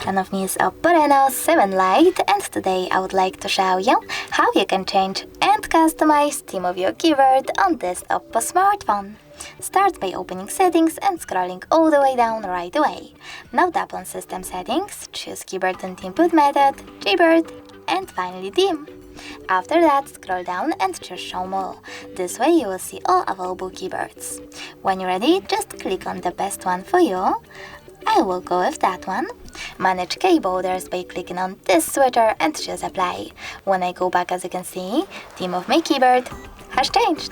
And of me is Oppo Reno 7 Lite, and today I would like to show you how you can change and customize theme of your keyboard on this Oppo smartphone. Start by opening settings and scrolling all the way down right away. Now tap on system settings, choose keyboard and input method, keyboard, and finally theme. After that, scroll down and choose show more. This way you will see all available keyboards. When you're ready, just click on the best one for you. I will go with that one. Manage keyboarders by clicking on this switcher and choose apply. When I go back, as you can see, theme of my keyboard has changed.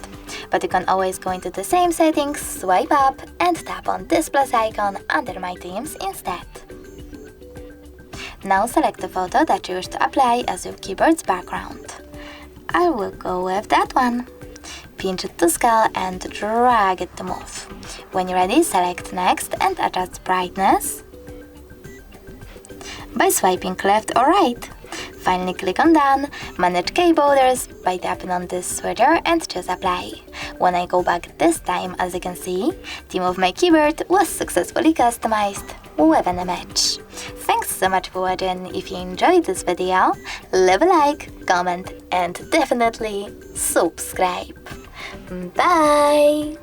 But you can always go into the same settings, swipe up and tap on this plus icon under my themes instead. Now select the photo that you wish to apply as your keyboard's background. I will go with that one. Pinch it to scale and drag it to move. When you're ready, select next and adjust brightness by swiping left or right. Finally click on done, manage keyboarders by tapping on this switcher and choose apply. When I go back this time, as you can see, theme of my keyboard was successfully customized with an image. Thanks so much for watching. If you enjoyed this video, leave a like, comment and definitely subscribe. Bye!